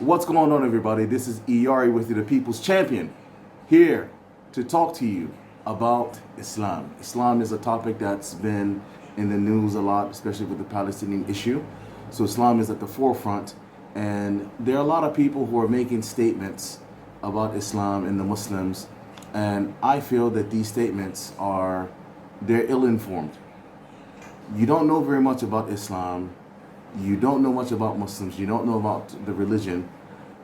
What's going on, everybody? This is Iyari with you, the People's Champion, here to talk to you about Islam. Islam is a topic that's been in the news a lot, especially with the Palestinian issue. So Islam is at the forefront, and there are a lot of people who are making statements about Islam and the Muslims, and I feel that these statements they're ill-informed. You don't know very much about Islam. You don't know much about Muslims. You don't know about the religion.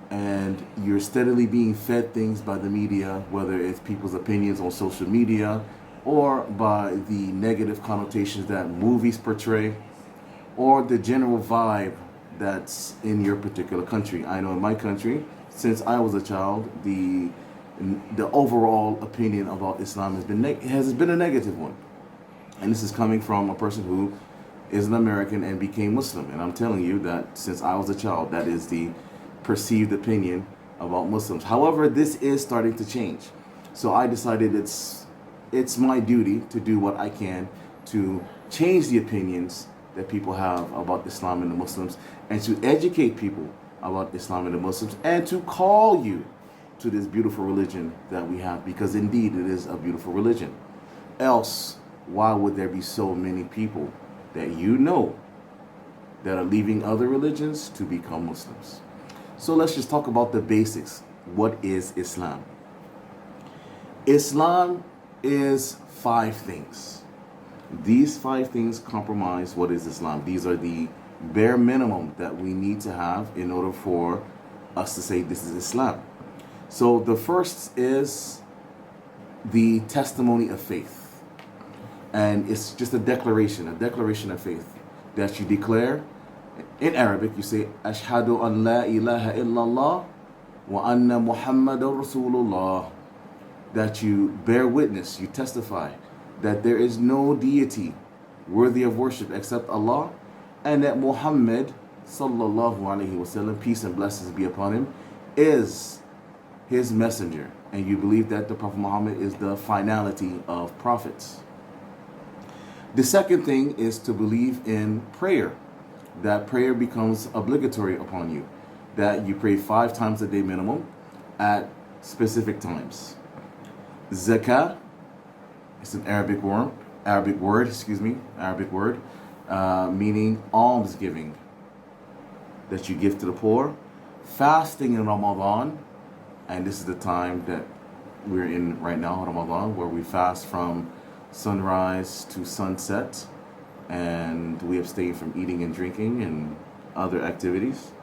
And you're steadily being fed things by the media, whether it's people's opinions on social media or by the negative connotations that movies portray or the general vibe that's in your particular country. I know in my country, since I was a child, the overall opinion about Islam has been a negative one. And this is coming from a person who is an American and became Muslim. And I'm telling you that since I was a child, that is the perceived opinion about Muslims. However, this is starting to change. So I decided it's my duty to do what I can to change the opinions that people have about Islam and the Muslims, and to educate people about Islam and the Muslims, and to call you to this beautiful religion that we have, because indeed it is a beautiful religion. Else, why would there be so many people that you know that are leaving other religions to become Muslims? So let's just talk about the basics. What is Islam? Islam is 5 things. These 5 things comprise what is Islam. These are the bare minimum that we need to have in order for us to say this is Islam. So the first is the testimony of faith. And it's just a declaration of faith that you declare. In Arabic, you say, Ashhadu an la ilaha illallah wa anna Muhammadur Rasulullah. That you bear witness, you testify that there is no deity worthy of worship except Allah, and that Muhammad, sallallahu alaihi wasallam, peace and blessings be upon him, is his messenger. And you believe that the Prophet Muhammad is the finality of prophets. The second thing is to believe in prayer. That prayer becomes obligatory upon you. That you pray 5 times a day minimum at specific times. Zakah is an Arabic word, meaning almsgiving, that you give to the poor. Fasting in Ramadan, and this is the time that we're in right now, Ramadan, where we fast from sunrise to sunset, and we abstain from eating and drinking and other activities.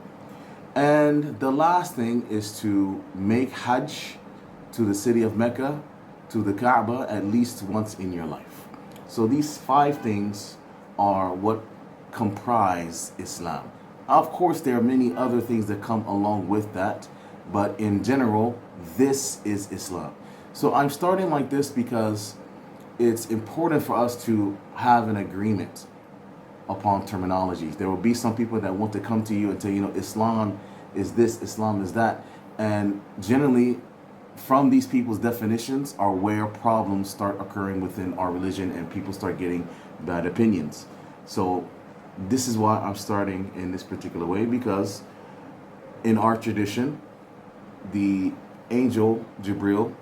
And the last thing is to make Hajj to the city of Mecca, to the Kaaba, at least once in your life. So these 5 things are what comprise Islam. Of course, there are many other things that come along with that, but in general, this is Islam. So I'm starting like this because it's important for us to have an agreement upon terminologies. There will be some people that want to come to you and tell you, Islam is this, Islam is that. And generally, from these people's definitions are where problems start occurring within our religion and people start getting bad opinions. So this is why I'm starting in this particular way, because in our tradition, the angel Jibril,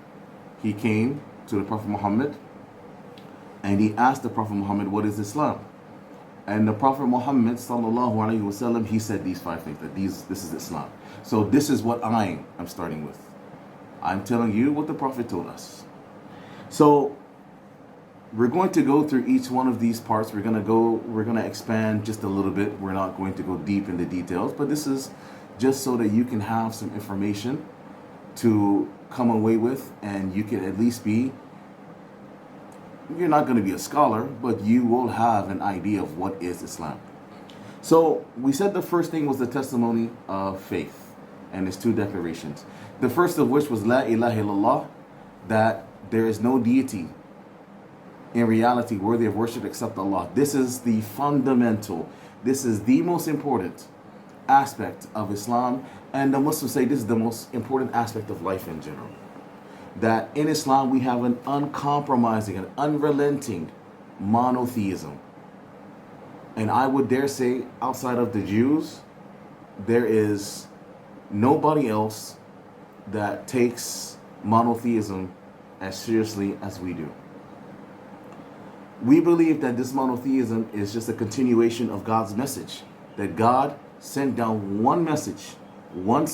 he came to the Prophet Muhammad, and he asked the Prophet Muhammad, what is Islam? And the Prophet Muhammad, sallallahu alaihi wasallam, he said these 5 things, that this is Islam. So this is what I'm starting with. I'm telling you what the Prophet told us. So we're going to go through each one of these parts. We're going to expand just a little bit. We're not going to go deep into details, but this is just so that you can have some information to come away with, and you can at least you're not going to be a scholar, but you will have an idea of what is Islam. So we said the first thing was the testimony of faith, and it's 2 declarations. The first of which was La ilaha illallah, that there is no deity in reality worthy of worship except Allah. This is the fundamental, this is the most important aspect of Islam, and the Muslims say this is the most important aspect of life in general. That in Islam we have an uncompromising, an unrelenting monotheism. And I would dare say, outside of the Jews, there is nobody else that takes monotheism as seriously as we do. We believe that this monotheism is just a continuation of God's message, that God sent down one message, one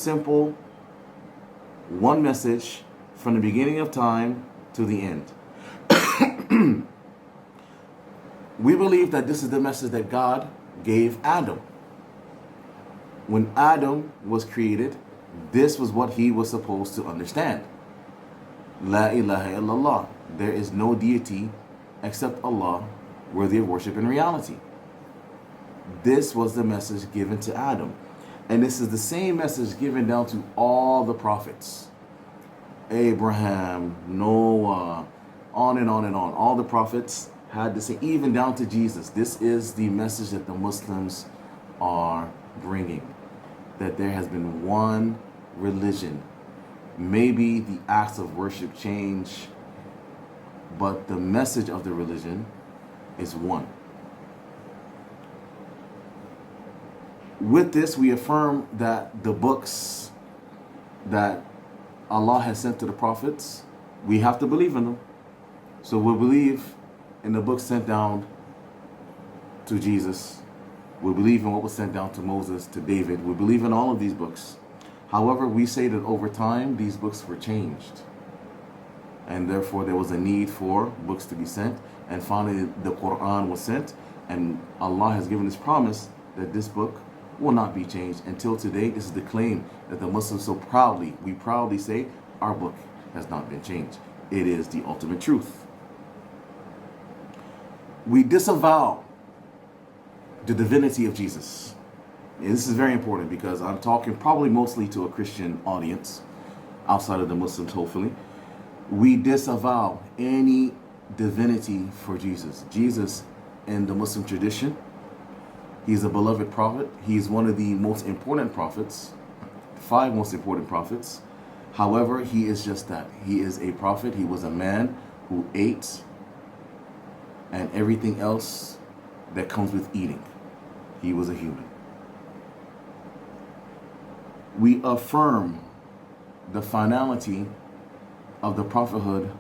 message from the beginning of time to the end. We believe that this is the message that God gave Adam. When Adam was created, this was what he was supposed to understand. La ilaha illallah. There is no deity except Allah worthy of worship in reality. This was the message given to Adam. And this is the same message given down to all the prophets. Abraham, Noah, on and on and on. All the prophets had to say, even down to Jesus. This is the message that the Muslims are bringing. That there has been one religion. Maybe the acts of worship change, but the message of the religion is one. With this, we affirm that the books that Allah has sent to the prophets, we have to believe in them. So we believe in the books sent down to Jesus. We believe in what was sent down to Moses, to David. We believe in all of these books. However, we say that over time, these books were changed. And therefore, there was a need for books to be sent. And finally, the Quran was sent. And Allah has given this promise that this book will not be changed. Until today, this is the claim that the Muslims we proudly say, our book has not been changed. It is the ultimate truth. We disavow the divinity of Jesus. And this is very important because I'm talking probably mostly to a Christian audience, outside of the Muslims, hopefully. We disavow any divinity for Jesus. Jesus, in the Muslim tradition, he's a beloved prophet. He's one of the most important prophets, 5 most important prophets. However, he is just that. He is a prophet. He was a man who ate and everything else that comes with eating. He was a human. We affirm the finality of the prophethood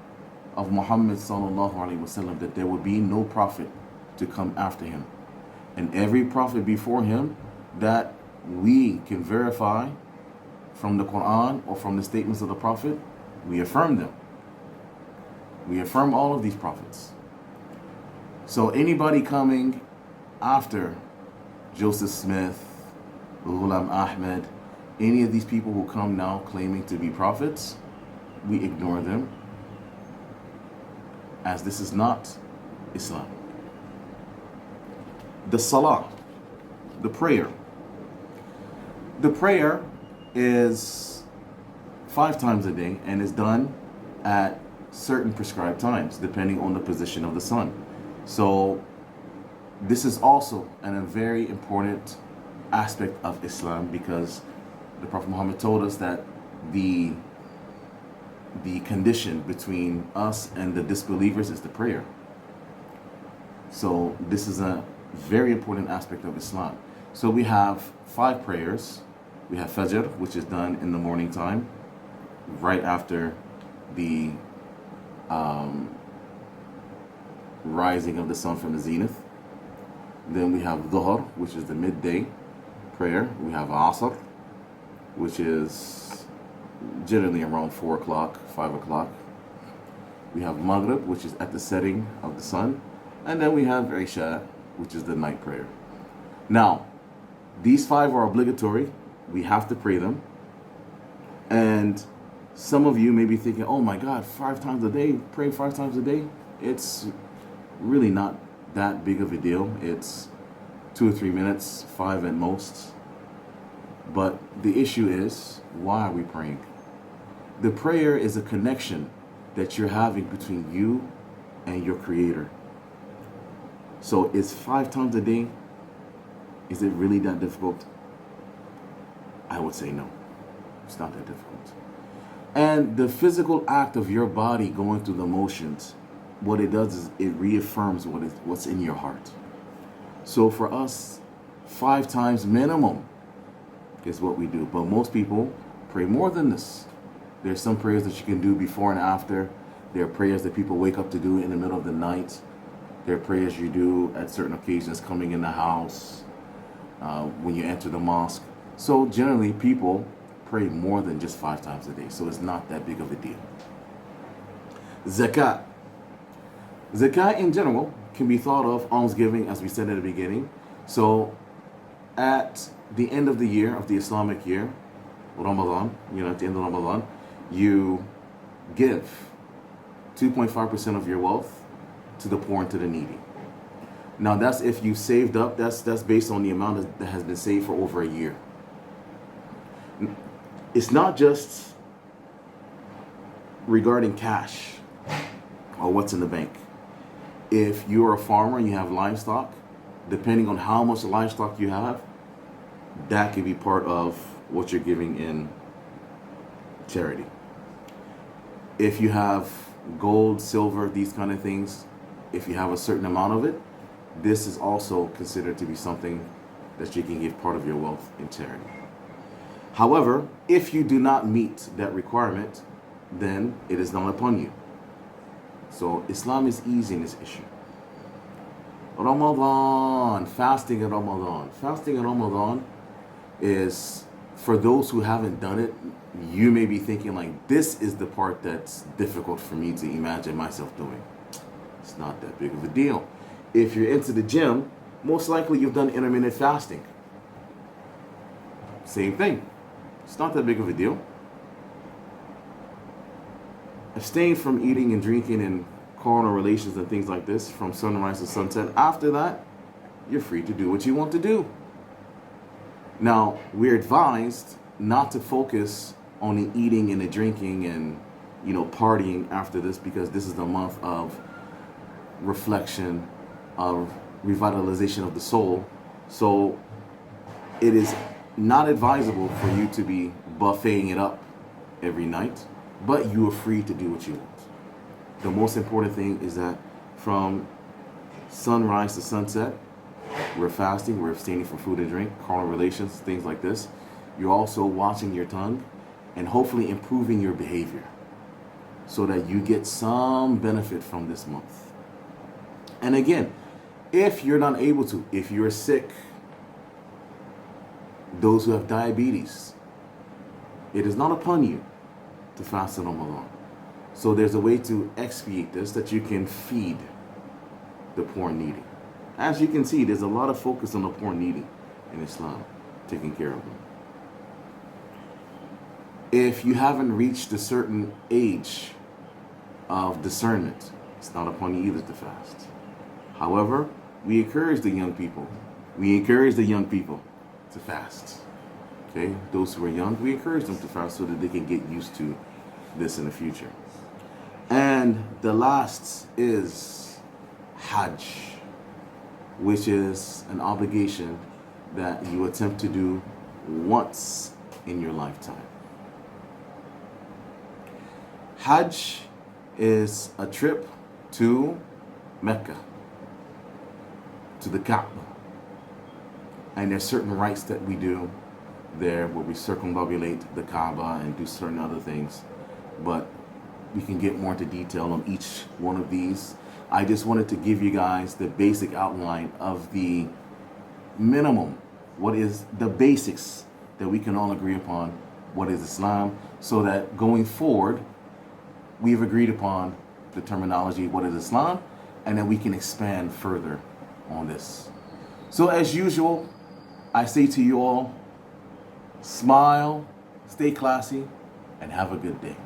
of Muhammad sallallahu alaihi wasallam, that there will be no prophet to come after him. And every prophet before him that we can verify from the Quran or from the statements of the prophet, we affirm them. We affirm all of these prophets. So anybody coming after Joseph Smith, Ghulam Ahmed, any of these people who come now claiming to be prophets, we ignore them, as this is not Islam. The salah, the prayer. The prayer is 5 times a day and is done at certain prescribed times, depending on the position of the sun. So this is also a very important aspect of Islam, because the Prophet Muhammad told us that the condition between us and the disbelievers is the prayer. So this is a very important aspect of Islam. So we have 5 prayers. We have Fajr, which is done in the morning time, right after the rising of the sun from the zenith. Then we have Dhuhr, which is the midday prayer. We have Asr, which is generally around 4 o'clock, 5 o'clock. We have Maghrib, which is at the setting of the sun. And then we have Isha, which is the night prayer. Now, these 5 are obligatory. We have to pray them. And some of you may be thinking, oh my God, 5 times a day, pray 5 times a day? It's really not that big of a deal. It's 2 or 3 minutes, 5 at most. But the issue is, why are we praying? The prayer is a connection that you're having between you and your Creator. So is 5 times a day, is it really that difficult? I would say no. It's not that difficult. And the physical act of your body going through the motions, what it does is it reaffirms what's in your heart. So for us, 5 times minimum is what we do. But most people pray more than this. There's some prayers that you can do before and after. There are prayers that people wake up to do in the middle of the night. There are prayers you do at certain occasions, coming in the house, when you enter the mosque. So generally, people pray more than just 5 times a day. So it's not that big of a deal. Zakat. Zakat in general can be thought of almsgiving, as we said at the beginning. So at the end of the year, of the Islamic year, Ramadan, at the end of Ramadan, you give 2.5% of your wealth to the poor and to the needy. Now that's if you saved up, that's based on the amount that has been saved for over a year. It's not just regarding cash or what's in the bank. If you're a farmer and you have livestock, depending on how much livestock you have, that could be part of what you're giving in charity. If you have gold, silver, these kind of things, if you have a certain amount of it, this is also considered to be something that you can give part of your wealth in charity. However, if you do not meet that requirement, then it is not upon you. So Islam is easy in this issue. Ramadan, fasting in Ramadan. Fasting in Ramadan is, for those who haven't done it, you may be thinking like, this is the part that's difficult for me to imagine myself doing. It's not that big of a deal. If you're into the gym, most likely you've done intermittent fasting. Same thing. It's not that big of a deal. Abstain from eating and drinking and carnal relations and things like this from sunrise to sunset. After that, you're free to do what you want to do. Now, we're advised not to focus on the eating and the drinking and, partying after this, because this is the month of reflection, of revitalization of the soul. So it is not advisable for you to be buffeting it up every night, but you are free to do what you want. The most important thing is that from sunrise to sunset, we're fasting, we're abstaining from food and drink, carnal relations, things like this. You're also watching your tongue and hopefully improving your behavior so that you get some benefit from this month. And again, if you're not able to, if you're sick, those who have diabetes, it is not upon you to fast in Ramadan. So there's a way to expiate this, that you can feed the poor and needy. As you can see, there's a lot of focus on the poor and needy in Islam, taking care of them. If you haven't reached a certain age of discernment, it's not upon you either to fast. However, we encourage the young people. To fast. Okay? Those who are young, we encourage them to fast so that they can get used to this in the future. And the last is Hajj, which is an obligation that you attempt to do once in your lifetime. Hajj is a trip to Mecca, to the Kaaba. And there's certain rites that we do there where we circumambulate the Kaaba and do certain other things. But we can get more into detail on each one of these. I just wanted to give you guys the basic outline of the minimum, what is the basics that we can all agree upon, what is Islam, so that going forward, we've agreed upon the terminology, what is Islam, and then we can expand further on this. So as usual, I say to you all, smile, stay classy, and have a good day.